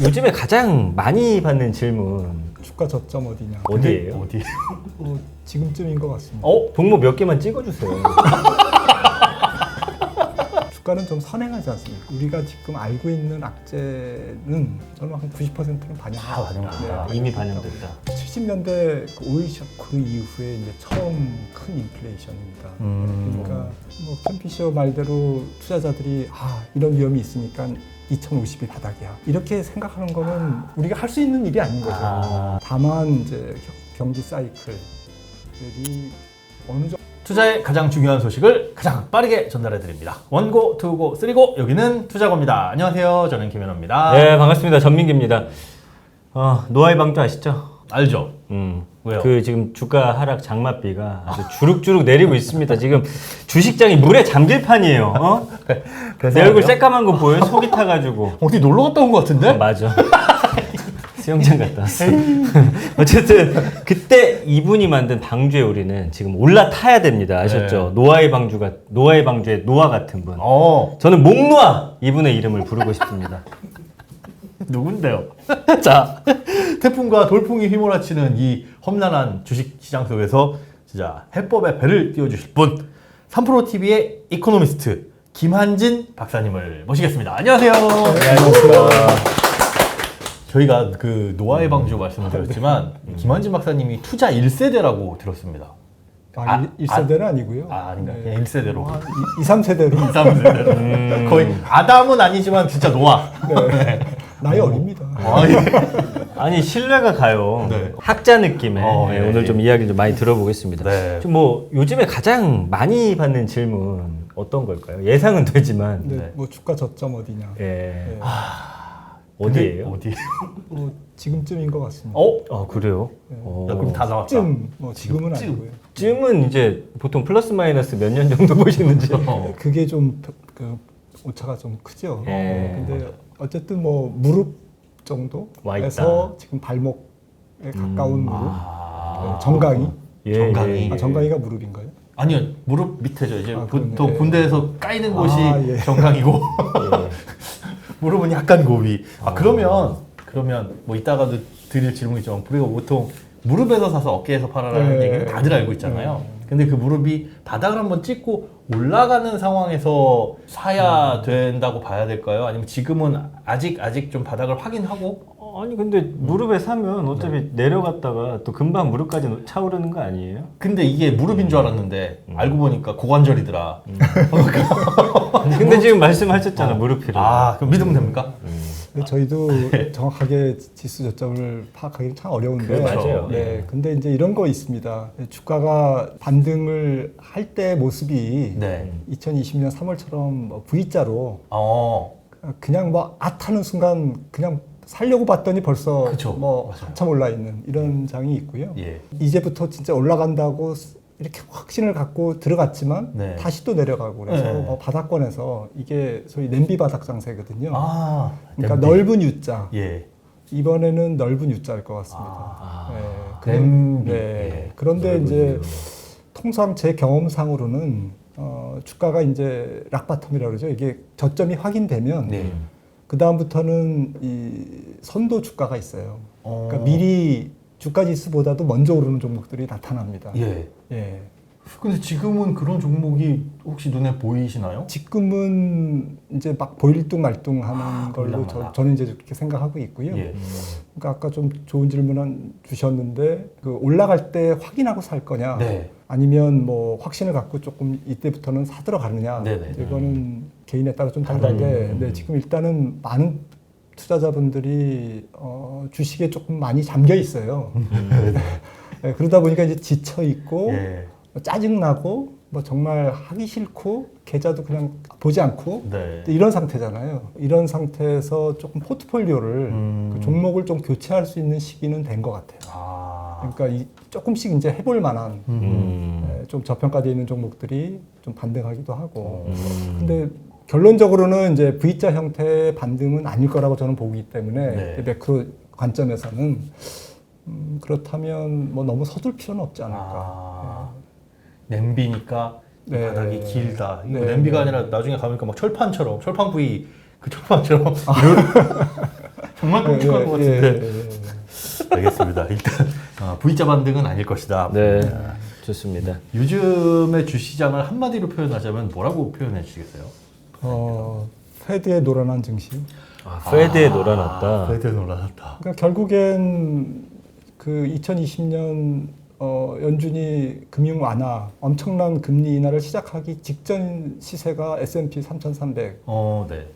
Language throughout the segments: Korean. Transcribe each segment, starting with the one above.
요즘에 가장 많이 받는 질문 주가 저점 어디냐? 어디예요? 어디? 지금쯤인 것 같습니다. 종목 몇 개만 찍어주세요. 주가는 좀 선행하지 않습니까? 우리가 지금 알고 있는 악재는 저는 한 90%는 다 반영됐다. 이미 반영됐다. 70년대 그 오일 쇼크 이후에 이제 처음 큰 인플레이션입니다. 그러니까 뭐 캠피셔 말대로 투자자들이 이런 위험이 있으니까 2050이 바닥이야. 이렇게 생각하는 거는 우리가 할 수 있는 일이 아닌 거죠. 다만 이제 경기 사이클이 어느 정도 투자의 가장 중요한 소식을 가장 빠르게 전달해 드립니다. 원고, 투고, 쓰리고 여기는 투자고입니다. 안녕하세요. 저는 김현우입니다. 네, 반갑습니다. 전민기입니다. 노아의 방주 아시죠? 알죠? 왜요? 그 지금 주가 하락 장맛비가 아주 주룩주룩 내리고 있습니다. 지금 주식장이 물에 잠길 판이에요. 내 얼굴 새까만 거 보여요? 속이 타가지고. 어디 놀러 갔다 온 것 같은데? 맞아. 수영장 갔다 왔어. 어쨌든 그때 이분이 만든 방주에 우리는 지금 올라타야 됩니다. 아셨죠? 네. 노아의 방주의 노아 같은 분. 어, 저는 목노아 이분의 이름을 부르고 싶습니다. 누군데요? 자, 태풍과 돌풍이 휘몰아치는 이 험난한 주식시장 속에서 진짜 해법의 배를 띄워주실 분, 3프로TV의 이코노미스트 김한진 박사님을 모시겠습니다. 안녕하세요. 안녕하세요. 저희가 그 노아의 방주 말씀을 드렸지만 김한진 박사님이 투자 1세대라고 들었습니다. 1세대는 아니고요. 아닌가? 그냥 1세대로. 2, 3세대로. 3세대로. 거의 아담은 아니지만 진짜 노아. 네. 나이 어립니다. 아니 신뢰가 가요. 네. 학자 느낌의 예, 오늘 좀 이야기를 좀 많이 들어보겠습니다. 네. 좀 뭐 요즘에 가장 많이 받는 질문 어떤 걸까요? 예상은 되지만 근데 뭐 주가 저점 어디냐? 예. 네. 어디예요? 어디? 뭐 지금쯤인 것 같습니다. 그래요? 네. 야, 그럼 다 나왔다. 뭐 지금은 지금. 아니고요. 쯤은 이제 보통 플러스 마이너스 몇 년 정도 보시는지. 그게 좀 그 오차가 좀 크죠. 예. 근데 어쨌든 뭐 무릎 와 있다. 정도에서 지금 발목에 가까운 무릎. 정강이. 예, 정강이. 예. 정강이가 무릎인가요? 아니요, 무릎 밑에죠. 이제 보통 그러네. 군대에서 까이는 곳이 예. 정강이고 예. 무릎은 약간 고비. 그러면 뭐 이따가도 드릴 질문이지만 우리가 보통 무릎에서 사서 어깨에서 팔아라는 네. 얘기는 다들 알고 있잖아요. 근데 그 무릎이 바닥을 한번 찍고 올라가는 상황에서 사야 된다고 봐야 될까요? 아니면 지금은 아직 좀 바닥을 확인하고? 아니 근데 무릎에 사면 어차피 내려갔다가 또 금방 무릎까지 차오르는 거 아니에요? 근데 이게 무릎인 줄 알았는데 알고 보니까 고관절이더라. 근데 지금 말씀하셨잖아 무릎이라고. 그럼 믿으면 됩니까? 근데 저희도 정확하게 지수 저점을 파악하기는 참 어려운데. 그래, 맞아요. 네. 근데 이제 이런 거 있습니다. 주가가 반등을 할 때 모습이 네. 2020년 3월처럼 V자로 어. 그냥 뭐 하는 순간 그냥 살려고 봤더니 벌써 그쵸. 뭐 맞아요. 한참 올라 있는 이런 장이 있고요. 예. 이제부터 진짜 올라간다고 이렇게 확신을 갖고 들어갔지만 네. 다시 또 내려가고 그래서 네. 뭐 바닥권에서 이게 소위 냄비 바닥 장세거든요. 그러니까 냄비. 넓은 U자. 예. 이번에는 넓은 U자일 것 같습니다. 냄비. 네. 예. 그런데 넓은 이제 U로. 통상 제 경험상으로는 주가가 이제 락바텀이라고 그러죠. 이게 저점이 확인되면 네. 그 다음부터는 이 선도 주가가 있어요. 그러니까 미리 주가 지수보다도 먼저 오르는 종목들이 나타납니다. 예. 예. 근데 지금은 그런 종목이 혹시 눈에 보이시나요? 지금은 이제 막 보일뚱말뚱하는 걸로 보일랑말랑. 저는 이제 그렇게 생각하고 있고요. 예. 그러니까 아까 좀 좋은 질문 주셨는데 그 올라갈 때 확인하고 살 거냐, 네. 아니면 뭐 확신을 갖고 조금 이때부터는 사들어 가느냐, 네네. 이거는 개인에 따라 좀 다른데, 네, 지금 일단은 많은 투자자분들이 주식에 조금 많이 잠겨 있어요. 네, 그러다 보니까 이제 지쳐 있고 예. 짜증 나고 뭐 정말 하기 싫고 계좌도 그냥 보지 않고 네. 이런 상태잖아요. 이런 상태에서 조금 포트폴리오를 그 종목을 좀 교체할 수 있는 시기는 된 것 같아요. 그러니까 조금씩 이제 해볼 만한 좀 저평가되어 있는 종목들이 좀 반등하기도 하고. 근데 결론적으로는 이제 V자 형태의 반등은 아닐 거라고 저는 보기 때문에 네. 매크로 관점에서는 그렇다면 뭐 너무 서둘 필요는 없지 않을까. 냄비니까 이 네. 바닥이 길다. 이거 네. 냄비가 아니라 나중에 가보니까 막 철판 부위 그 철판처럼 정말 끔찍할 것 예, 같은데. 예, 예. 알겠습니다. 일단 V자 반등은 아닐 것이다. 네, 좋습니다. 요즘의 주시장을 한마디로 표현하자면 뭐라고 표현해 주시겠어요? 페드의 노란한 증시. 페드에 놀아놨다. 페드에 놀아놨다. 그러니까 결국엔 그 2020년 연준이 금융 완화, 엄청난 금리 인하를 시작하기 직전 시세가 S&P 3,300, 네.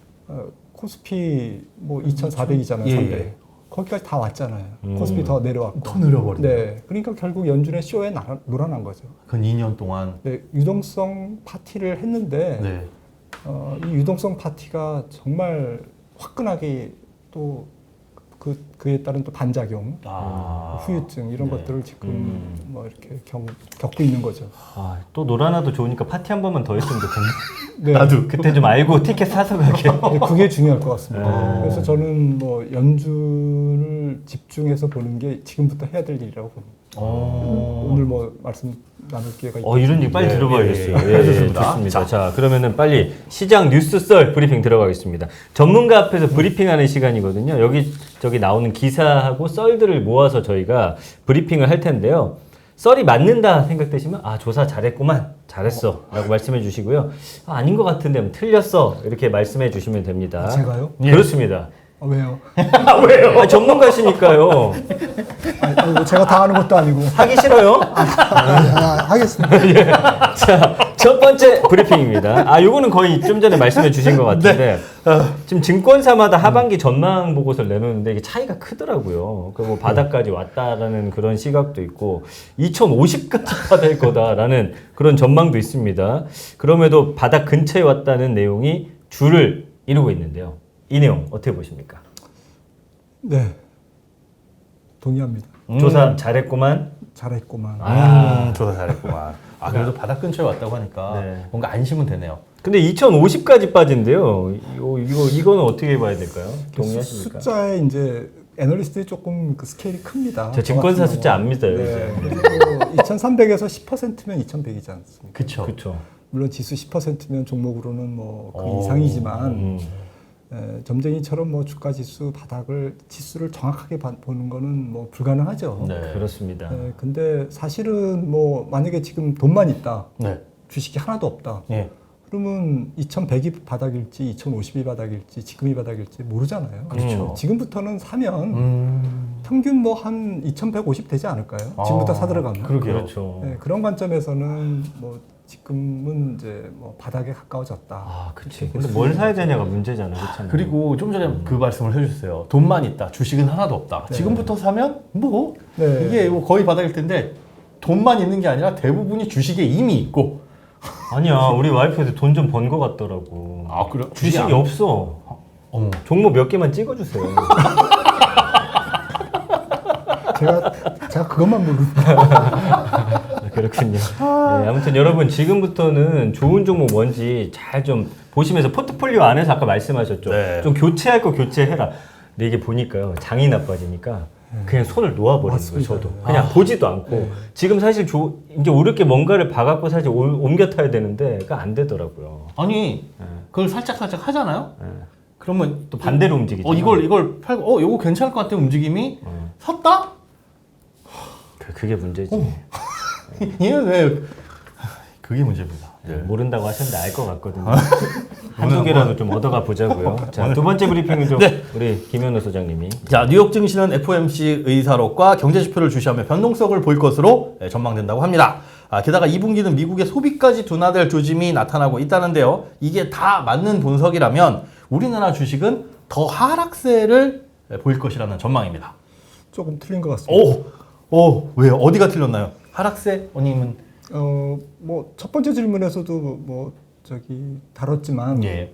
코스피 뭐 2,400이잖아요, 예, 300. 예. 거기까지 다 왔잖아요. 코스피 더 내려왔고. 더 내려버리네. 네, 그러니까 결국 연준의 쇼에 놀아난 거죠. 그 2년 동안. 네, 유동성 파티를 했는데 네. 이 유동성 파티가 정말 화끈하게 또 그에 따른 또 반작용, 후유증 이런 네. 것들을 지금 뭐 이렇게 겪고 있는 거죠. 또 놀아나도 좋으니까 파티 한 번만 더 했으면 좋겠네. 네. 나도. 그때 좀 알고 티켓 사서 가게. 네, 그게 중요할 것 같습니다. 네. 그래서 저는 뭐 연준을 집중해서 보는 게 지금부터 해야 될 일이라고 봅니다. 오늘 뭐 말씀 나눌 기회가 이런 얘기 빨리 예, 들어봐야겠어요. 예, 예. 좋습니다. 좋습니다. 자, 그러면은 빨리 시장 뉴스 썰 브리핑 들어가겠습니다. 전문가 앞에서 브리핑하는 시간이거든요. 여기 나오는 기사하고 썰들을 모아서 저희가 브리핑을 할 텐데요. 썰이 맞는다 생각되시면 조사 잘했구만, 잘했어 라고 말씀해 주시고요. 아닌 것 같은데 틀렸어 이렇게 말씀해 주시면 됩니다. 제가요? 그렇습니다. 왜요? 왜요? 전문가시니까요. 아니, 제가 다 하는 것도 아니고. 하기 싫어요? 하겠습니다. 자, 첫 번째 브리핑입니다. 요거는 거의 좀 전에 말씀해 주신 것 같은데, 지금 증권사마다 하반기 전망 보고서를 내놓는데 이게 차이가 크더라고요. 뭐 바닥까지 왔다라는 그런 시각도 있고, 2050까지 바닥일 거다라는 그런 전망도 있습니다. 그럼에도 바닥 근처에 왔다는 내용이 줄을 이루고 있는데요. 이 내용 어떻게 보십니까? 네, 동의합니다. 조사 잘했구만. 잘했구만. 조사 잘했구만. 그래도 바닥 근처에 왔다고 하니까 네. 뭔가 안심은 되네요. 근데 2050까지 빠진대요. 이거는 어떻게 봐야 될까요? 동의하십니까? 숫자에 이제 애널리스트들이 조금 그 스케일이 큽니다. 저 증권사 숫자 안 믿어요. 네. 이제. 그리고 2,300에서 10%면 2,100이지 않습니까? 그쵸. 그렇죠. 물론 지수 10%면 종목으로는 뭐 그 이상이지만 점쟁이처럼 뭐 주가 지수 바닥을 지수를 정확하게 보는 거는 뭐 불가능하죠. 네. 그렇습니다. 근데 사실은 뭐 만약에 지금 돈만 있다, 네. 주식이 하나도 없다. 예. 그러면 2,100이 바닥일지 2,050이 바닥일지 지금이 바닥일지 모르잖아요. 그렇죠. 지금부터는 사면 평균 뭐 한 2,150 되지 않을까요? 지금부터 사들어가면. 그러게요. 그렇죠. 네, 그런 관점에서는 뭐 지금은 이제 뭐 바닥에 가까워졌다. 그치. 근데 뭘 사야 되냐가 문제잖아요. 그렇잖아요. 그리고 좀 전에 그 말씀을 해주셨어요. 돈만 있다. 주식은 하나도 없다. 네. 지금부터 사면 뭐 네. 이게 뭐 거의 바닥일 텐데 돈만 있는 게 아니라 대부분이 주식에 이미 있고. 아니야, 우리 와이프도 돈 좀 번 것 같더라고. 그래? 주식이 없어. 어머. 종목 몇 개만 찍어주세요. 제가 그것만 모릅니다. 그렇군요. 네, 아무튼 여러분 지금부터는 좋은 종목 뭔지 잘 좀 보시면서 포트폴리오 안에서 아까 말씀하셨죠. 네. 좀 교체할 거 교체해라. 근데 이게 보니까요, 장이 나빠지니까 그냥 손을 놓아버리는 거예요. 맞습니다. 저도 그냥 보지도 않고 지금 사실 이제 오를 게 뭔가를 봐갖고 사실 옮겨 타야 되는데 그거 안 되더라고요. 아니 그걸 살짝 하잖아요. 네. 그러면 또 반대로 움직이죠. 이걸 팔고 요거 괜찮을 것 같은 움직임이 샀다? 그게 문제지. 얘는 왜 그게 문제입니다. 네, 모른다고 하셨는데 알 것 같거든요. 한두 개라도 좀 얻어가 보자고요. 자, 두 번째 브리핑은 좀 우리 김현우 소장님이. 자, 뉴욕 증시는 FOMC 의사록과 경제 지표를 주시하며 변동성을 보일 것으로 전망된다고 합니다. 게다가 2분기는 미국의 소비까지 둔화될 조짐이 나타나고 있다는데요. 이게 다 맞는 분석이라면 우리나라 주식은 더 하락세를 보일 것이라는 전망입니다. 조금 틀린 것 같습니다. 왜요? 어디가 틀렸나요? 하락세? 아니면 뭐 첫 번째 질문에서도 뭐 다뤘지만 예.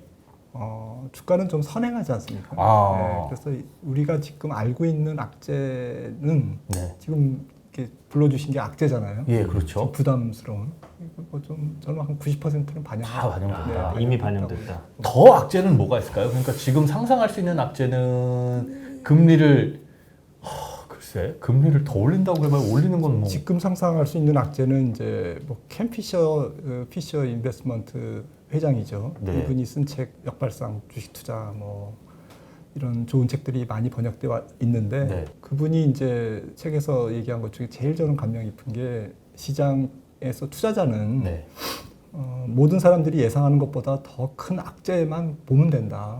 주가는 좀 선행하지 않습니까? 아. 그래서 우리가 지금 알고 있는 악재는 네. 지금 이렇게 불러주신 게 악재잖아요. 예, 그렇죠. 좀 부담스러운. 좀 저는 한 90%는 다 반영됐다. 이미 반영됐다. 더 악재는 뭐가 있을까요? 그러니까 지금 상상할 수 있는 악재는 금리를 글쎄, 금리를 더 올린다고 해봐야 올리는 건 뭐. 지금 상상할 수 있는 악재는 이제 뭐 캠 피셔 인베스트먼트 회장이죠. 네. 이분이 쓴 책 역발상 주식 투자 뭐 이런 좋은 책들이 많이 번역되어 있는데 네. 그분이 이제 책에서 얘기한 것 중에 제일 저는 감명 깊은 게 시장에서 투자자는 네. 모든 사람들이 예상하는 것보다 더 큰 악재만 보면 된다.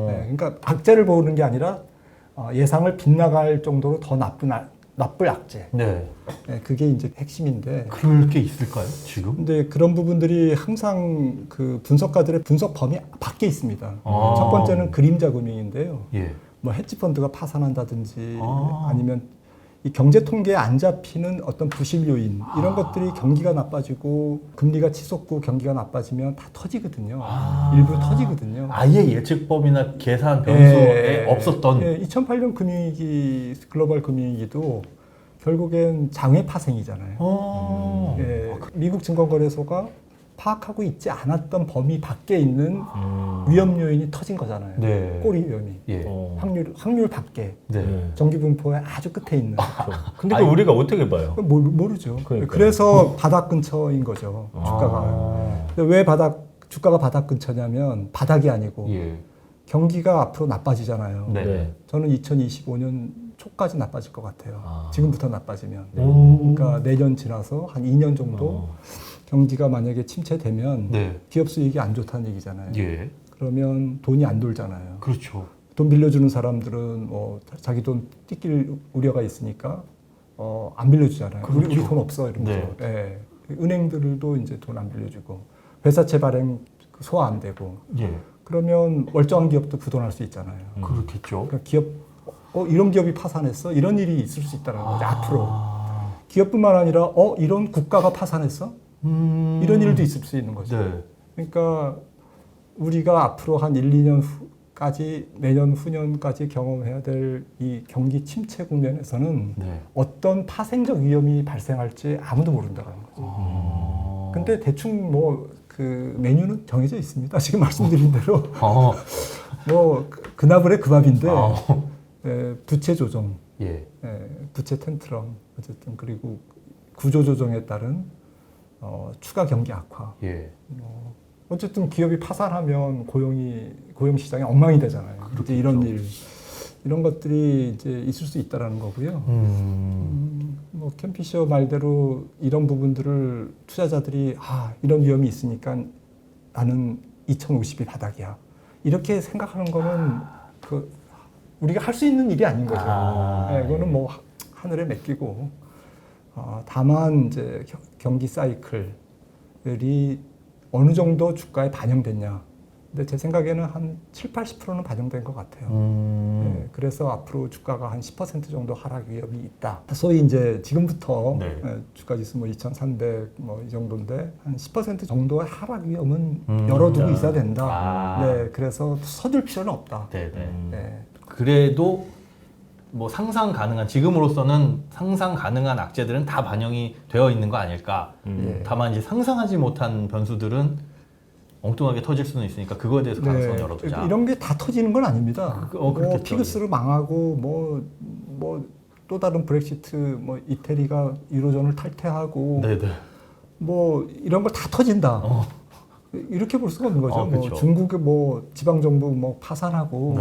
네, 그러니까 악재를 보는 게 아니라 예상을 빗나갈 정도로 더 나쁠 악재. 네. 네, 그게 이제 핵심인데. 그럴 게 있을까요, 지금? 근데 그런 부분들이 항상 그 분석가들의 분석 범위 밖에 있습니다. 아. 첫 번째는 그림자 금융인데요. 예. 뭐 헤지펀드가 파산한다든지 아. 아니면 이 경제 통계에 안 잡히는 어떤 부실 요인 이런 것들이 경기가 나빠지고 금리가 치솟고 경기가 나빠지면 다 터지거든요. 일부 터지거든요. 아예 예측법이나 계산 변수에 없었던. 2008년 금융위기 글로벌 금융위기도 결국엔 장외 파생이잖아요. 미국 증권거래소가 파악하고 있지 않았던 범위 밖에 있는 위험 요인이 터진 거잖아요. 네. 꼬리 위험이. 예. 확률 밖에. 네. 정기 분포의 아주 끝에 있는. 근데 그 우리가 어떻게 봐요? 모르죠. 그러니까요. 그래서 바닥 근처인 거죠. 주가가. 근데 왜 주가가 바닥 근처냐면 바닥이 아니고 예. 경기가 앞으로 나빠지잖아요. 네. 저는 2025년 초까지 나빠질 것 같아요. 지금부터 나빠지면. 오. 그러니까 내년 지나서 한 2년 정도 경기가 만약에 침체되면 네. 기업 수익이 안 좋다는 얘기잖아요. 예. 그러면 돈이 안 돌잖아요. 그렇죠. 돈 빌려주는 사람들은 뭐 자기 돈 뜯길 우려가 있으니까 안 빌려주잖아요. 그렇죠. 우리 돈 없어 이러면서. 예. 은행들도 이제 돈 안 빌려주고 회사채 발행 소화 안 되고. 예. 그러면 멀쩡한 기업도 부도날 수 있잖아요. 그렇겠죠. 그러니까 기업 이런 기업이 파산했어 이런 일이 있을 수 있다는 거죠. 앞으로 기업뿐만 아니라 이런 국가가 파산했어 이런 일도 있을 수 있는 거죠. 네. 그러니까 우리가 앞으로 한 1, 2년 후까지 내년 후년까지 경험해야 될 이 경기 침체 국면에서는 네. 어떤 파생적 위험이 발생할지 아무도 모른다는 거죠. 근데 대충 뭐 그 메뉴는 정해져 있습니다. 지금 말씀드린 대로 뭐 그나물의 그 밥인데 부채 조정, 부채 텐트럼 어쨌든 그리고 구조 조정에 따른 추가 경기 악화. 어쨌든 기업이 파산하면 고용 시장이 엉망이 되잖아요. 이제 이런 것들이 이제 있을 수 있다라는 거고요. 뭐 캠피셔 말대로 이런 부분들을 투자자들이 이런 위험이 있으니까 나는 2050이 바닥이야. 이렇게 생각하는 거는 우리가 할 수 있는 일이 아닌 거죠. 이거는 뭐 하늘에 맡기고 다만 이제 경기 사이클이 어느 정도 주가에 반영됐냐. 근데 제 생각에는 한 7, 80%는 반영된 것 같아요. 그래서 앞으로 주가가 한 10% 정도 하락 위험이 있다. 소위 이제 지금부터 주가 지수 뭐 2,300 뭐 이 정도인데 한 10% 정도의 하락 위험은 열어두고 있어야 된다. 그래서 서둘 필요는 없다. 그래도 뭐 상상 가능한 지금으로서는 상상 가능한 악재들은 다 반영이 되어 있는 거 아닐까. 다만 이제 상상하지 못한 변수들은 엉뚱하게 터질 수는 있으니까 그거에 대해서 가능성을 열어두자. 이런 게 다 터지는 건 아닙니다. 그렇겠죠. 피그스로 망하고 뭐 또 다른 브렉시트 뭐 이태리가 유로존을 탈퇴하고 뭐 이런 걸 다 터진다. 이렇게 볼 수가 없는 거죠. 그렇죠. 뭐 중국의 뭐 지방 정부 뭐 파산하고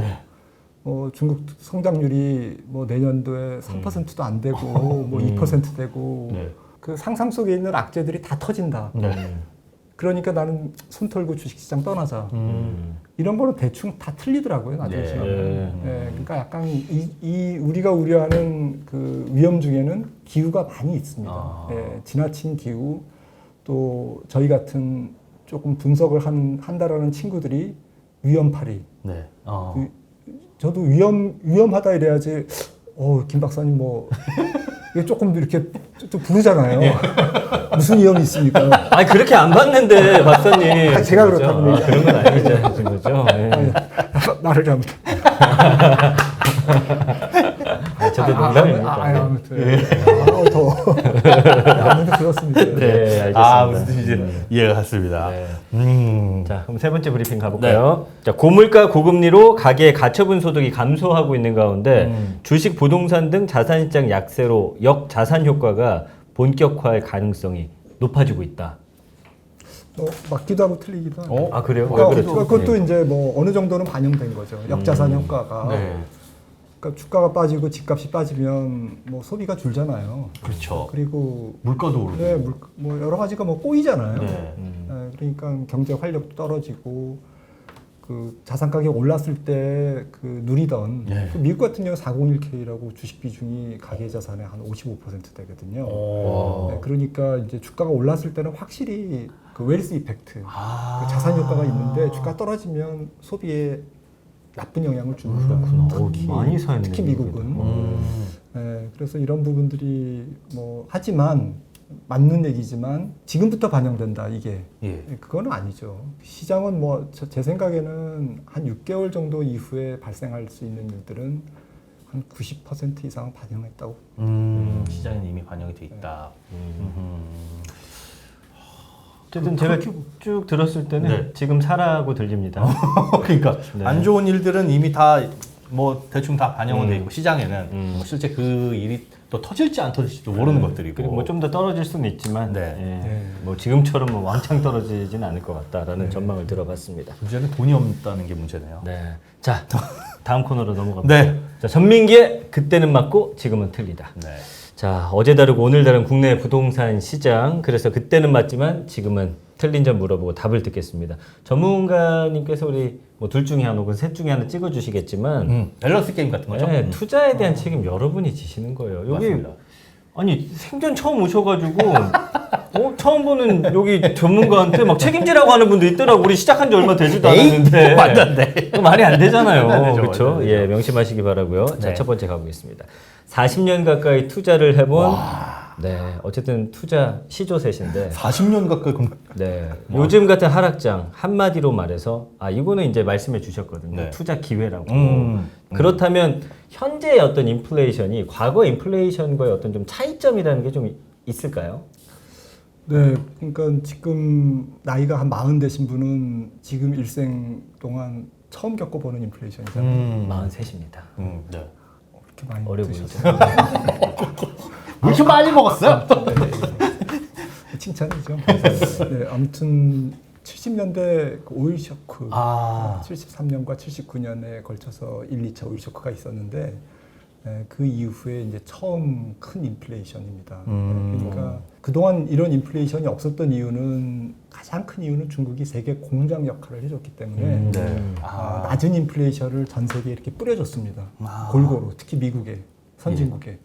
중국 성장률이 뭐 내년도에 3%도 안 되고 뭐 2% 되고 그 상상 속에 있는 악재들이 다 터진다. 그러니까 나는 손 털고 주식시장 떠나자. 이런 거는 대충 다 틀리더라고요. 나중에 지나면. 그러니까 약간 이 우리가 우려하는 그 위험 중에는 기후가 많이 있습니다. 지나친 기후 또 저희 같은 조금 분석을 한다라는 친구들이 위험파리. 저도 위험하다 이래야지. 김 박사님 뭐 이게 조금 이렇게 좀 부르잖아요. 무슨 위험이 있습니까? 아니 그렇게 안 봤는데 박사님. 제가 그렇다는 얘기. 그런 건 아니죠, 거죠. 말을 잘못. 저도 농담입니다. 아무튼 더워. 아무튼 그렇습니다. 네, 알겠습니다. 무슨 뜻인지 이해가 갔습니다. 자, 그럼 세 번째 브리핑 가볼까요? 자, 고물가 고금리로 가계의 가처분 소득이 감소하고 있는 가운데 주식, 부동산 등 자산시장 약세로 역자산 효과가 본격화할 가능성이 높아지고 있다. 맞기도 하고 틀리기도 하고. 아 그래요? 그러니까 왜 그랬죠? 그것도 이제 뭐 어느 정도는 반영된 거죠. 역자산 효과가. 네. 그러니까 주가가 빠지고 집값이 빠지면 뭐 소비가 줄잖아요. 그렇죠. 그리고 물가도 오르고. 네, 뭐 여러 가지가 뭐 꼬이잖아요. 네. 그러니까 경제 활력도 떨어지고 그 자산 가격 올랐을 때 그 누리던 네. 그 미국 같은 경우 401k라고 주식 비중이 가계 자산의 한 55% 되거든요. 오. 네, 그러니까 이제 주가가 올랐을 때는 확실히 그 웰스 이펙트, 아. 그 자산 효과가 있는데 주가 떨어지면 소비에 나쁜 영향을 주는 그렇구나. 특히, 많이 사였네, 특히 미국은. 네, 그래서 이런 부분들이 뭐 하지만 맞는 얘기지만 지금부터 반영된다 이게 예. 그건 아니죠. 시장은 뭐 제 생각에는 한 6개월 정도 이후에 발생할 수 있는 일들은 한 90% 이상은 반영했다고. 시장에 이미 반영이 돼 있다. 어쨌든 제가 쭉 들었을 때는 네. 지금 사라고 들립니다. 그러니까 네. 안 좋은 일들은 이미 다 뭐 대충 다 반영은 돼 있고 시장에는 뭐 실제 그 일이 또 터질지 안 터질지도 모르는 것들이고. 그리고 뭐 좀 더 떨어질 수는 있지만 네. 네. 뭐 지금처럼 뭐 왕창 떨어지지는 않을 것 같다라는 전망을 들어봤습니다. 문제는 돈이 없다는 게 문제네요. 네. 자, 다음 코너로 넘어갑니다. 네. 자, 전민기의 그때는 맞고 지금은 틀리다. 네. 자, 어제 다르고 오늘 다른 국내 부동산 시장. 그래서 그때는 맞지만 지금은 틀린 점 물어보고 답을 듣겠습니다. 전문가님께서 우리 뭐 둘 중에 하나 혹은 셋 중에 하나 찍어주시겠지만 밸런스 게임 같은 거죠. 네, 투자에 대한 책임 여러분이 지시는 거예요. 여기 맞습니다. 아니 생전 처음 오셔가지고 처음 보는 여기 전문가한테 막 책임지라고 하는 분도 있더라고. 우리 시작한 지 얼마 되지도 않았는데 맞는데. 말이 안 되잖아요. 안 되죠, 그렇죠? 안 되죠. 예, 명심하시기 바라고요. 자, 네. 첫 번째 가보겠습니다. 40년 가까이 투자를 해본 네, 어쨌든 투자 시조셋인데 40년 가까이 네, 요즘 같은 하락장 한마디로 말해서 이거는 이제 말씀해 주셨거든요. 네. 투자 기회라고. 음. 그렇다면 현재의 어떤 인플레이션이 과거 인플레이션과의 어떤 좀 차이점이라는 게 좀 있을까요? 네, 그러니까 지금 나이가 한 40 되신 분은 지금 일생 동안 처음 겪어보는 인플레이션이잖아요. 43입니다. 네. 이렇게 많이 어려 드셨어요. 왜 이렇게 많이 먹었어요? 칭찬이죠. 네, 아무튼 70년대 그 오일 쇼크, 73년과 79년에 걸쳐서 1, 2차 오일 쇼크가 있었는데 그 이후에 이제 처음 큰 인플레이션입니다. 그러니까 그동안 이런 인플레이션이 없었던 이유는 가장 큰 이유는 중국이 세계 공장 역할을 해줬기 때문에 낮은 인플레이션을 전 세계에 이렇게 뿌려줬습니다. 골고루 특히 미국에 선진국에.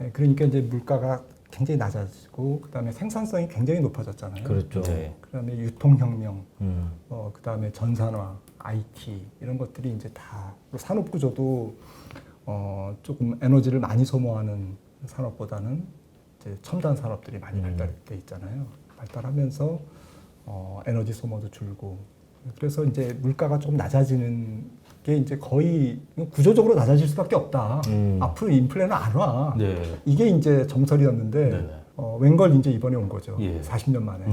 네, 그러니까 이제 물가가 굉장히 낮아지고 그다음에 생산성이 굉장히 높아졌잖아요. 그렇죠. 네. 그다음에 유통혁명, 그다음에 전산화, IT 이런 것들이 이제 다 산업 구조도 조금 에너지를 많이 소모하는 산업보다는 이제 첨단 산업들이 많이 발달돼 있잖아요. 발달하면서 에너지 소모도 줄고 그래서 이제 물가가 조금 낮아지는 게 이제 거의 구조적으로 낮아질 수밖에 없다. 앞으로 인플레는 안 와. 네. 이게 이제 정설이었는데 네네. 웬걸 이제 이번에 온 거죠. 예. 40년 만에.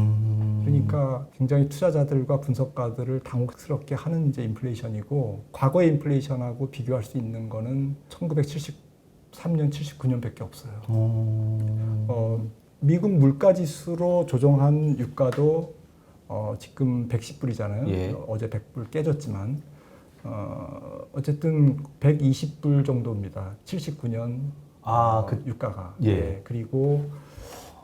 그러니까 굉장히 투자자들과 분석가들을 당혹스럽게 하는 이제 인플레이션이고 과거의 인플레이션하고 비교할 수 있는 거는 1973년, 79년밖에 없어요. 미국 물가지수로 조정한 유가도 지금 110불이잖아요. 예. 어제 100불 깨졌지만 어쨌든 120불 정도입니다. 79년 그 유가가. 예. 네, 그리고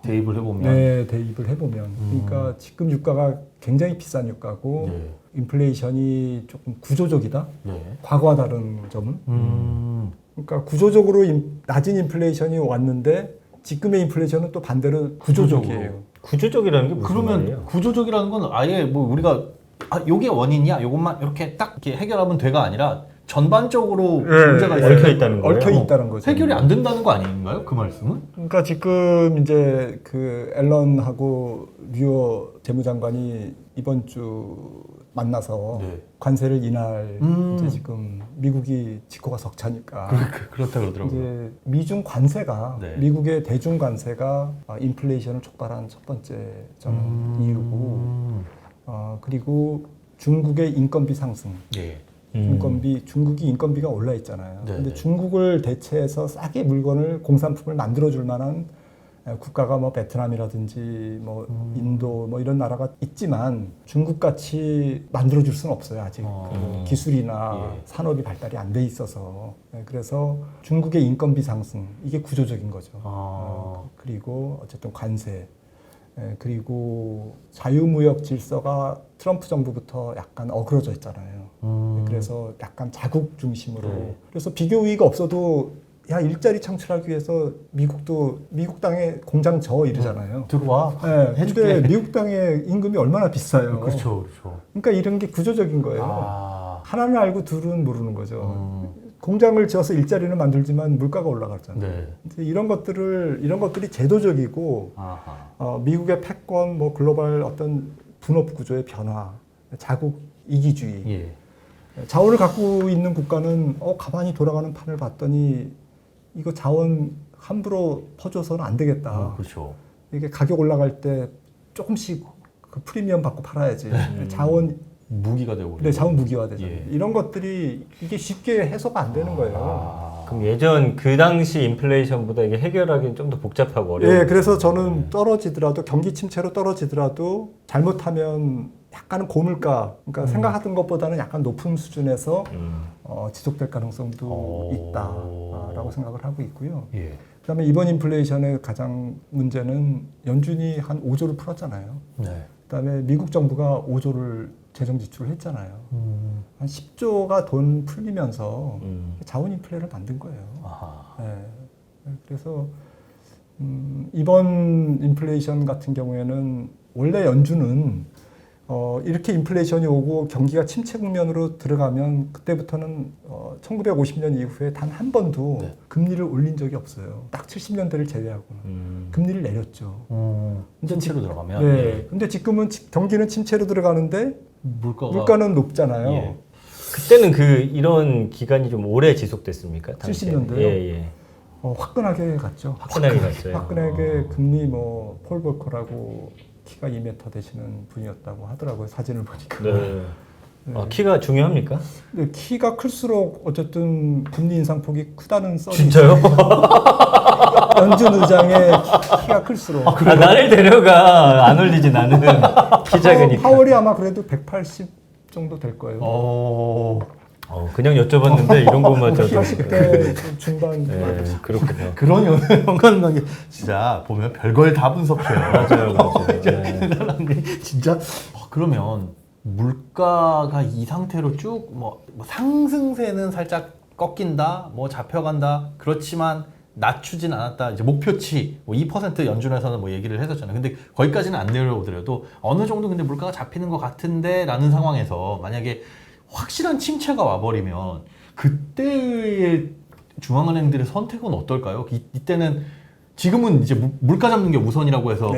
대입을 해보면 네, 대입을 해보면 그러니까 지금 유가가 굉장히 비싼 유가고 네. 인플레이션이 조금 구조적이다. 네. 과거와 다른 점은 그러니까 구조적으로 낮은 인플레이션이 왔는데 지금의 인플레이션은 또 반대로 구조적이에요. 구조적이라는 게 무슨 그러면 말이에요? 구조적이라는 건 아예 뭐 우리가 요게 원인이야 요것만 이렇게 딱 이렇게 해결하면 돼가 아니라 전반적으로 문제가 있어요. 얽혀 있다는 거예요. 얽혀 있다는 거죠. 해결이 안 된다는 거 아닌가요? 그 말씀은? 그러니까 지금 이제 그 앨런하고 류어 재무장관이 이번 주 만나서 네. 관세를 인할 이제 지금 미국이 직코가 석차니까 그렇다 그러더라고요. 이제 미중 관세가 네. 미국의 대중 관세가 인플레이션을 촉발한 첫 번째 저는 이유고 그리고 중국의 인건비 상승. 예. 중국이 인건비가 올라 있잖아요. 네, 근데 네. 중국을 대체해서 싸게 물건을 공산품을 만들어 줄 만한 국가가 뭐 베트남이라든지 뭐 인도 뭐 이런 나라가 있지만 중국 같이 만들어줄 수는 없어요 아직 그 기술이나 산업이 발달이 안 돼 있어서 그래서 중국의 인건비 상승 이게 구조적인 거죠. 그리고 어쨌든 관세 그리고 자유무역 질서가 트럼프 정부부터 약간 어그러져 있잖아요. 그래서 약간 자국 중심으로 그래서 비교 우위가 없어도 야 일자리 창출하기 위해서 미국 땅에 공장 져 이러잖아요. 들어와. 네, 해줄게. 근데 미국 땅의 임금이 얼마나 비싸요. 그렇죠. 그러니까 이런 게 구조적인 거예요. 하나는 알고 둘은 모르는 거죠. 공장을 지어서 일자리는 만들지만 물가가 올라갔잖아요. 네. 근데 이런 것들이 제도적이고 미국의 패권, 뭐 글로벌 어떤 분업 구조의 변화, 자국 이기주의. 예. 자원을 갖고 있는 국가는 가만히 돌아가는 판을 봤더니 이거 자원 함부로 퍼줘서는 안 되겠다. 그렇죠. 이게 가격 올라갈 때 조금씩 그 프리미엄 받고 팔아야지. 자원 무기가 되고. 네, 자원 무기화 되잖아요. 예. 이런 것들이 이게 쉽게 해소가 안 되는 거예요. 그럼 예전 그 당시 인플레이션보다 이게 해결하기는 좀 더 복잡하고 어려워요. 예, 그래서 저는 떨어지더라도 경기 침체로 떨어지더라도 잘못하면 약간은 고물가, 그러니까 생각하던 것보다는 약간 높은 수준에서 지속될 가능성도 있다라고 생각을 하고 있고요. 예. 그다음에 이번 인플레이션의 가장 문제는 연준이 한 5조를 풀었잖아요. 네. 그다음에 미국 정부가 5조를 재정 지출을 했잖아요. 한 10조가 돈 풀리면서 자원 인플레를 만든 거예요. 네. 그래서 이번 인플레이션 같은 경우에는 원래 연준은 이렇게 인플레이션이 오고 경기가 침체 국면으로 들어가면 그때부터는 1950년 이후에 단 한 번도 금리를 올린 적이 없어요. 딱 70년대를 제외하고는 금리를 내렸죠. 침체로 들어가면. 네. 예. 근데 지금은 경기는 침체로 들어가는데 물가는 높잖아요. 예. 그때는 이런 기간이 좀 오래 지속됐습니까? 당시에? 70년대요? 예. 화끈하게 갔죠. 화끈하게 갔어요. 화끈하게 금리 폴 볼커라고 키가 2m 되시는 분이었다고 하더라고요. 사진을 보니까. 네. 키가 중요합니까? 근데 키가 클수록 어쨌든 금리 인상폭이 크다는 썰이 진짜요? 연준 의장의 키가 클수록. 나를 데려가 안 올리지 나는 키 작으니까. 파월이 아마 그래도 180 정도 될 거예요. 그냥 여쭤봤는데 이런 것마저도. 80대 중반. 네, 그렇군요. 그런 연관관계 진짜 보면 별걸 다 분석해요. 맞아요. 대단한 게 진짜 그러면 물가가 이 상태로 쭉 뭐 상승세는 살짝 꺾인다, 뭐 잡혀간다. 그렇지만 낮추진 않았다. 이제 목표치 2% 연준에서는 뭐 얘기를 했었잖아요. 근데 거기까지는 안 내려오더라도 어느 정도 근데 물가가 잡히는 것 같은데라는 상황에서 만약에 확실한 침체가 와버리면 그때의 중앙은행들의 선택은 어떨까요? 이때는 지금은 이제 물가 잡는 게 우선이라고 해서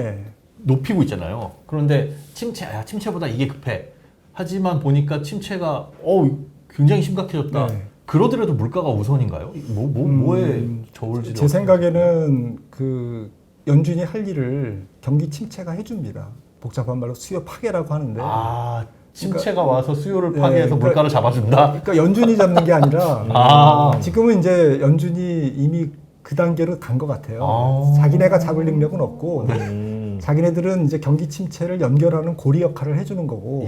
높이고 있잖아요. 그런데 침체보다 이게 급해. 하지만 보니까 침체가 굉장히 심각해졌다. 그러더라도 물가가 우선인가요? 뭐에 저울지? 제 생각에는 그 연준이 할 일을 경기 침체가 해줍니다. 복잡한 말로 수요 파괴라고 하는데. 침체가 와서 수요를 파괴해서 물가를 잡아준다? 그러니까 연준이 잡는 게 아니라 지금은 이제 연준이 이미 그 단계로 간 것 같아요. 자기네가 잡을 능력은 없고 자기네들은 이제 경기 침체를 연결하는 고리 역할을 해주는 거고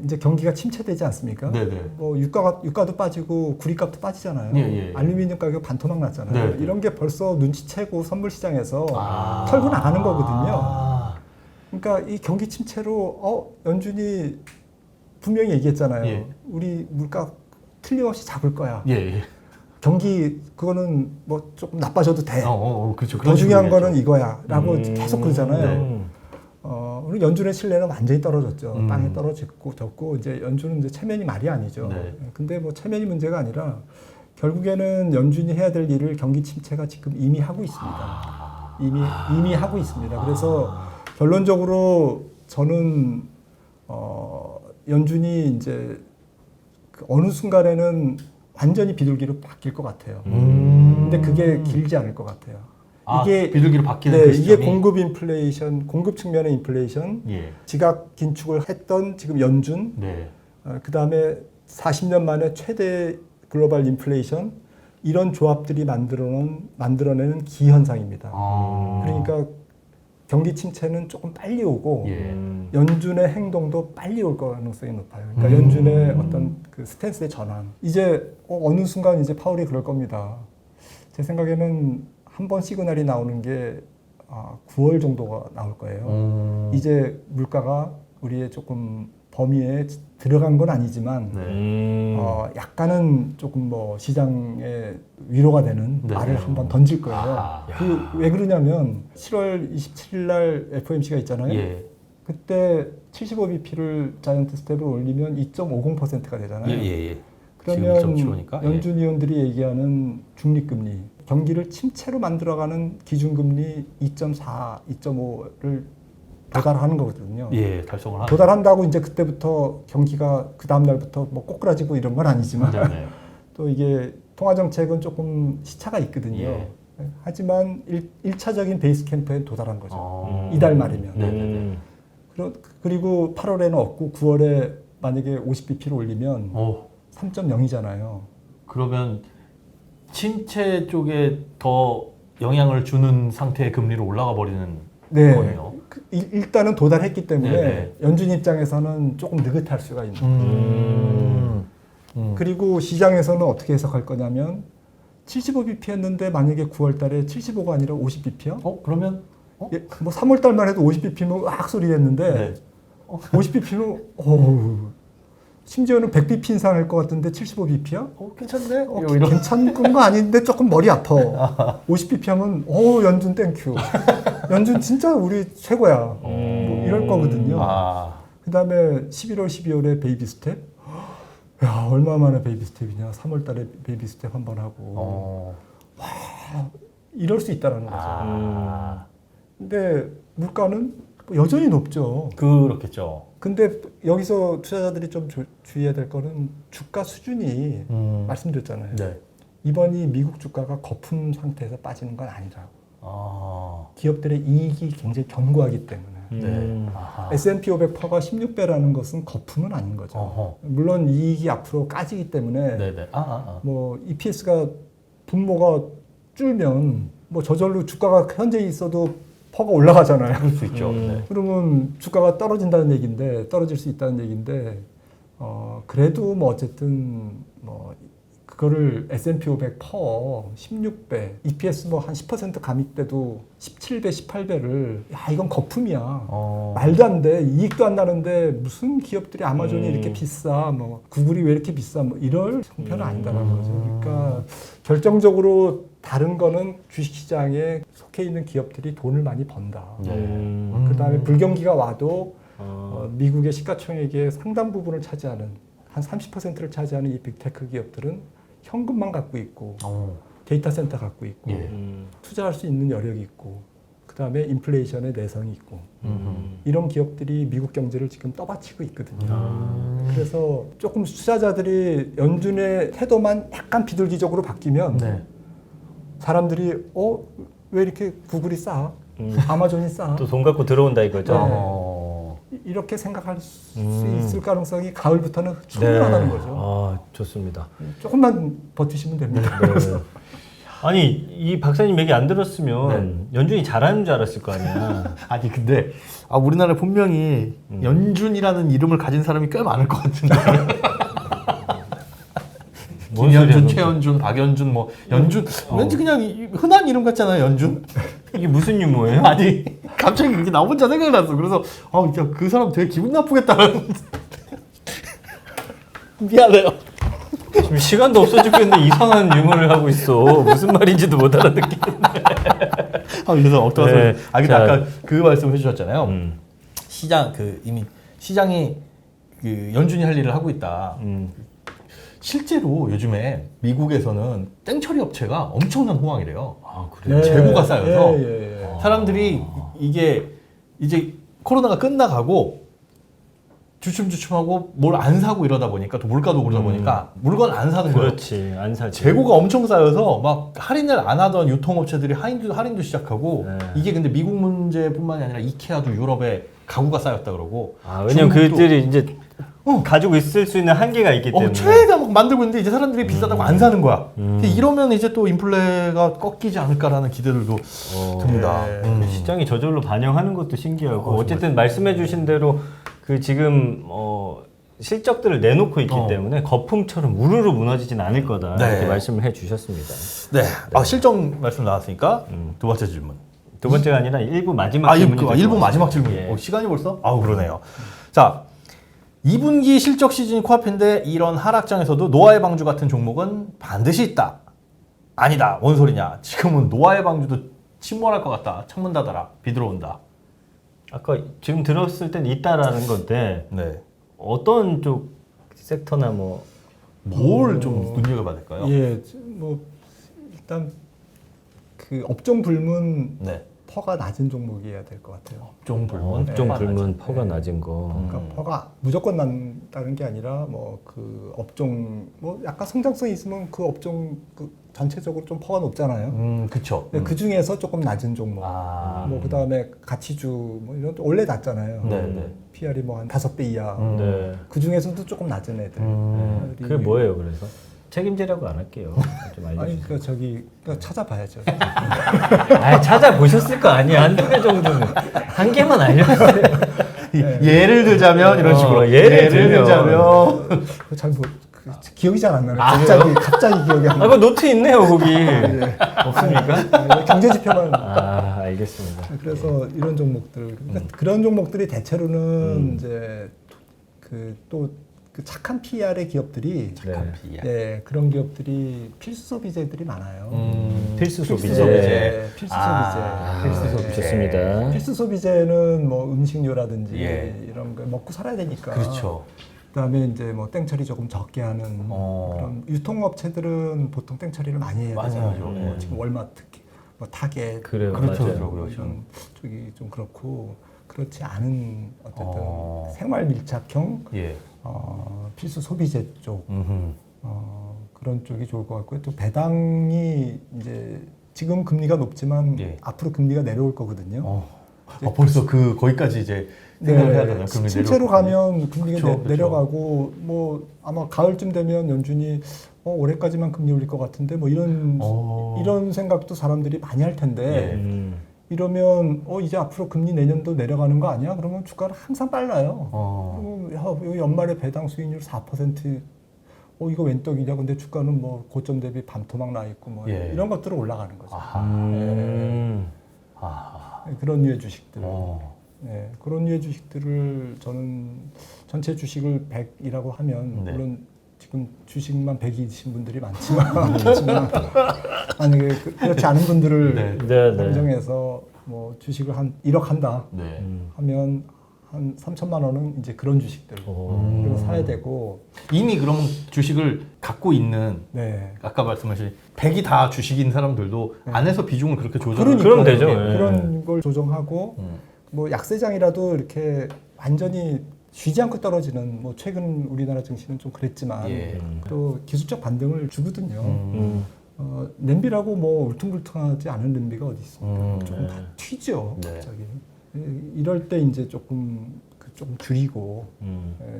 이제 경기가 침체되지 않습니까? 뭐 유가도 빠지고 구리값도 빠지잖아요. 알루미늄 가격 반토막 났잖아요. 이런 게 벌써 눈치채고 선물 시장에서 털고 나가는 거거든요. 그러니까 이 경기 침체로 연준이 분명히 얘기했잖아요. 우리 물가 틀림없이 잡을 거야. 경기 그거는 뭐 조금 나빠져도 돼. 그렇죠. 더 중요한 거는 이거야라고 계속 그러잖아요. 우리 연준의 신뢰는 완전히 떨어졌죠. 땅에 떨어졌고 이제 연준은 이제 체면이 말이 아니죠. 근데 뭐 체면이 문제가 아니라 결국에는 연준이 해야 될 일을 경기 침체가 지금 이미 하고 있습니다. 이미 하고 있습니다. 그래서 결론적으로 저는 연준이 이제 그 어느 순간에는 완전히 비둘기로 바뀔 것 같아요. 근데 그게 길지 않을 것 같아요. 이게 비둘기로 바뀌는 그 이게 시점이? 공급 측면의 인플레이션, 지각 긴축을 했던 지금 연준, 그 다음에 40년 만에 최대 글로벌 인플레이션, 이런 조합들이 만들어내는 기현상입니다. 그러니까 경기 침체는 조금 빨리 오고 예. 연준의 행동도 빨리 올 가능성이 높아요. 그러니까 연준의 어떤 그 스탠스의 전환. 이제 어느 순간 이제 파월이 그럴 겁니다. 제 생각에는 한 번 시그널이 나오는 게 9월 정도가 나올 거예요. 이제 물가가 우리의 조금 범위에 들어간 건 아니지만 약간은 조금 뭐 시장에 위로가 되는 네. 말을 한번 던질 거예요. 아, 왜 그러냐면 7월 27일 날 FOMC가 있잖아요. 예. 그때 75bp를 자이언트 스텝을 올리면 2.50%가 되잖아요. 예. 그러면 지금 2.75니까? 연준 위원들이 얘기하는 중립금리, 경기를 침체로 만들어가는 기준금리 2.4, 2.5를 도달하는 거거든요. 예, 달성을 하는. 도달한다고 이제 그때부터 경기가 그 다음 날부터 뭐 꼬꾸라지고 이런 건 아니지만 네. 또 이게 통화 정책은 조금 시차가 있거든요. 예. 하지만 1차적인 베이스 캠프에 도달한 거죠. 아. 이달 말이면. 네네네. 그리고 8월에는 없고 9월에 만약에 50bp를 올리면 오, 3.0이잖아요. 그러면 침체 쪽에 더 영향을 주는 상태의 금리로 올라가 버리는 네. 거네요. 일단은 도달했기 때문에 네네. 연준 입장에서는 조금 느긋할 수가 있는 거예요. 그리고 시장에서는 어떻게 해석할 거냐면 75bp였는데 만약에 9월 달에 75가 아니라 50bp요? 그러면 예, 뭐 3월 달만 해도 50bp면 악 소리 했는데 네. 50bp는 심지어는 100bp 인상할 것 같은데 75bp야? 괜찮네. 괜찮은 거 아닌데 조금 머리 아파. 50bp 하면 연준 땡큐. 연준 진짜 우리 최고야. 뭐 이럴 거거든요. 그 다음에 11월, 12월에 베이비 스텝. 야, 얼마 만에 베이비 스텝이냐. 3월 달에 베이비 스텝 한 번 하고. 와, 이럴 수 있다는 거죠. 근데 물가는 여전히 높죠. 그렇겠죠. 근데 여기서 투자자들이 좀 주의해야 될 거는 주가 수준이 말씀드렸잖아요. 네. 이번이 미국 주가가 거품 상태에서 빠지는 건 아니라고. 기업들의 이익이 굉장히 견고하기 때문에. 네. S&P 500%가 16배라는 것은 거품은 아닌 거죠. 물론 이익이 앞으로 까지기 때문에 네네. 뭐 EPS가 분모가 줄면 뭐 저절로 주가가 현재 있어도 퍼가 올라가잖아요. 그럴 수 있죠. 네. 그러면 주가가 떨어진다는 얘기인데, 떨어질 수 있다는 얘기인데, 그래도 뭐 어쨌든 뭐 그거를 S&P 500 퍼 16배, EPS 뭐 한 10% 감익돼도 17배, 18배를 이건 거품이야. 말도 안 돼. 이익도 안 나는데 무슨 기업들이 아마존이 이렇게 비싸, 뭐 구글이 왜 이렇게 비싸, 뭐 이럴 형편은 아니다라는 거죠. 그러니까 결정적으로 다른 거는 주식시장에 속해 있는 기업들이 돈을 많이 번다. 그 다음에 불경기가 와도 미국의 시가총액의 상당 부분을 차지하는 한 30%를 차지하는 이 빅테크 기업들은 현금만 갖고 있고 데이터 센터 갖고 있고 투자할 수 있는 여력이 있고 그 다음에 인플레이션의 내성이 있고 이런 기업들이 미국 경제를 지금 떠받치고 있거든요. 그래서 조금 투자자들이 연준의 태도만 약간 비둘기적으로 바뀌면 사람들이 왜 이렇게 구글이 싸? 아마존이 싸? 또 돈 갖고 들어온다 이거죠. 이렇게 생각할 수 있을 가능성이 가을부터는 충분하다는 거죠. 좋습니다. 조금만 버티시면 됩니다. 아니 이 박사님 얘기 안 들었으면 연준이 잘하는 줄 알았을 거 아니야. 아니 근데 우리나라에 분명히 연준이라는 이름을 가진 사람이 꽤 많을 것 같은데. 김연준, 최연준, 박연준, 뭐 연준 왠지 그냥 흔한 이름 같잖아요. 연준. 이게 무슨 유머예요? 아니 갑자기 그게 나 혼자 생각났어. 그래서 그 사람 되게 기분 나쁘겠다는. 미안해요. 지금 시간도 없어 죽겠는데 이상한 유머를 하고 있어. 무슨 말인지도 못 알아듣겠네. 그래서 어떠한 네. 근데 아까 그 말씀 해주셨잖아요. 시장 이미 시장이 연준이 할 일을 하고 있다. 실제로 요즘에 미국에서는 땡처리 업체가 엄청난 호황이래요. 그래요? 재고가 쌓여서 사람들이 사람들이 이게 이제 코로나가 끝나가고 주춤주춤하고 뭘 안 사고 이러다 보니까 또 물가도 오르다 보니까 물건 안 사는 거예요. 그렇지, 안 사지. 재고가 엄청 쌓여서 막 할인을 안 하던 유통업체들이 할인도 시작하고 이게 근데 미국 문제뿐만이 아니라 이케아도 유럽에 가구가 쌓였다 그러고 왜냐면 중국도 그들이 이제 가지고 있을 수 있는 한계가 있기 때문에. 최애가 막 만들고 있는데 이제 사람들이 비싸다고 안 사는 거야. 이러면 이제 또 인플레가 꺾이지 않을까라는 기대들도 듭니다. 시장이 저절로 반영하는 것도 신기하고 어쨌든 말씀해주신 대로 그 지금 실적들을 내놓고 있기 때문에 거품처럼 우르르 무너지진 않을 거다 네. 이렇게 말씀을 해주셨습니다. 네. 실적 말씀 나왔으니까 두 번째 질문. 두 번째가 아니라 1부 마지막 질문이 될 1부 것 마지막 같아요. 질문. 예. 시간이 벌써? 그러네요. 자, 2분기 실적 시즌이 코앞인데 이런 하락장에서도 노아의 방주 같은 종목은 반드시 있다. 아니다. 뭔 소리냐. 지금은 노아의 방주도 침몰할 것 같다. 창문 닫아라. 비 들어온다. 아까 지금 들었을 땐 있다라는 건데 네. 어떤 쪽 섹터나 뭐 뭘 좀 눈여겨봐야 될까요? 예, 뭐 일단 그 업종 불문 네. 퍼가 낮은 종목이어야 될 것 같아요. 업종 불문. 업종 불문 퍼가 낮은 거. 그러니까 퍼가 무조건 난다는 게 아니라 뭐 그 업종 뭐 약간 성장성이 있으면 그 업종 그 전체적으로 좀 퍼가 높잖아요. 그쵸. 그 중에서 조금 낮은 종목. 뭐 그다음에 가치주 뭐 이런 거 원래 낮잖아요. 네. PR이 뭐 한 5배 이하. 네. 그 중에서도 조금 낮은 애들. 그게 뭐예요, 그래서? 책임지라고 안 할게요. 좀 아니 알려주세요. 그 저기 찾아봐야죠. 찾아보셨을 거 아니야. 한두 개 정도는. 한 개만 알려주세요. 예를 들자면 이런 식으로. 예를 들면. 들자면. 기억이 잘 안 나요. 갑자기 기억이 안 나요. 그 노트 있네요, 거기. 없습니까? 경제 지표만. 알겠습니다. 그래서 이런 종목들, 그러니까 그런 종목들이 대체로는 이제 그 착한 PR의 기업들이 네. 그런 기업들이 필수 소비재들이 많아요. 필수 소비재. 필수 소비재. 필수 소비재. 좋습니다. 필수 소비재는 뭐 음식료라든지 예. 이런 거 먹고 살아야 되니까. 그렇죠. 그다음에 이제 뭐 땡처리 조금 적게 하는 그런 유통업체들은 보통 땡처리를 많이 해야 많이 되잖아요. 하죠. 뭐 지금 월마트, 뭐 타겟, 그래요, 그렇죠. 맞아요. 이런 쪽이 좀 그렇고 그렇지 않은 어쨌든 생활 밀착형 예. 필수 소비재 쪽 음흠. 그런 쪽이 좋을 것 같고요. 또 배당이 이제 지금 금리가 높지만 예. 앞으로 금리가 내려올 거거든요. 벌써 거기까지 이제 생각을 해야 되나요? 금리 실제로 내려올 가면 금리가 그쵸. 내려가고 뭐 아마 가을쯤 되면 연준이 올해까지만 금리 올릴 것 같은데 뭐 이런 생각도 사람들이 많이 할 텐데 예. 이러면 이제 앞으로 금리 내년도 내려가는 거 아니야? 그러면 주가는 항상 빨라요. 여기 연말에 배당 수익률 4%. 이거 웬 떡이냐? 근데 주가는 뭐 고점 대비 반토막 나 있고 뭐 예. 이런 것들을 올라가는 거죠. 그런 류의 주식들. 네, 그런 류의 주식들을 저는 전체 주식을 100이라고 하면 네. 물론 지금 주식만 100이신 분들이 많지만 만약에 그렇지 않은 분들을 선정해서 뭐 주식을 한 1억 한다 하면 한 3천만 원은 이제 그런 주식들 그리고 사야 되고 이미 그러면 주식을 갖고 있는 아까 말씀하신 100이 다 주식인 사람들도 안에서 비중을 그렇게 조절을 그러면 되죠. 그런 걸 조정하고 뭐 약세장이라도 이렇게 완전히 쉬지 않고 떨어지는 뭐 최근 우리나라 증시는 좀 그랬지만 또 기술적 반등을 주거든요. 냄비라고 뭐 울퉁불퉁하지 않은 냄비가 어디 있습니까? 조금 다 튀죠. 갑자기. 이럴 때 이제 조금 줄이고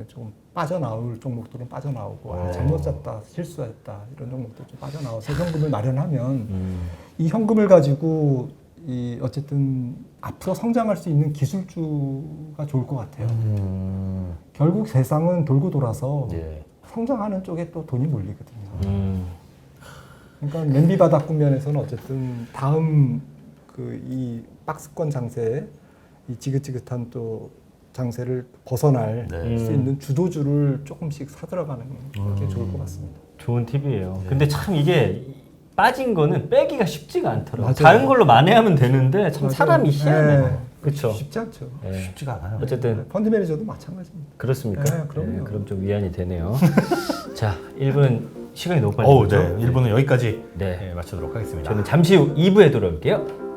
좀 빠져나올 종목들은 빠져나오고 잘못 샀다, 실수했다 이런 종목들 좀 빠져나와서 현금을 마련하면 이 현금을 가지고 어쨌든 앞으로 성장할 수 있는 기술주가 좋을 것 같아요. 결국 세상은 돌고 돌아서 성장하는 쪽에 또 돈이 몰리거든요. 그러니까 냄비 바닥 국면에서는 어쨌든 다음 이 박스권 장세, 이 지긋지긋한 또 장세를 벗어날 수 있는 주도주를 조금씩 사들어가는 게 좋을 것 같습니다. 좋은 팁이에요. 근데 참 이게 빠진 거는 빼기가 쉽지가 않더라고요. 맞아요. 다른 걸로 만회하면 되는데 참 사람이 희한해요. 그렇죠. 쉽지 않죠. 쉽지가 않아요. 어쨌든 펀드 매니저도 마찬가지입니다. 그렇습니까? 그럼요. 그럼 좀 위안이 되네요. 자, 1부는 시간이 너무 빨리 네. 가죠. 1부는 여기까지 네. 마치도록 하겠습니다. 저는 잠시 후 2부에 돌아올게요.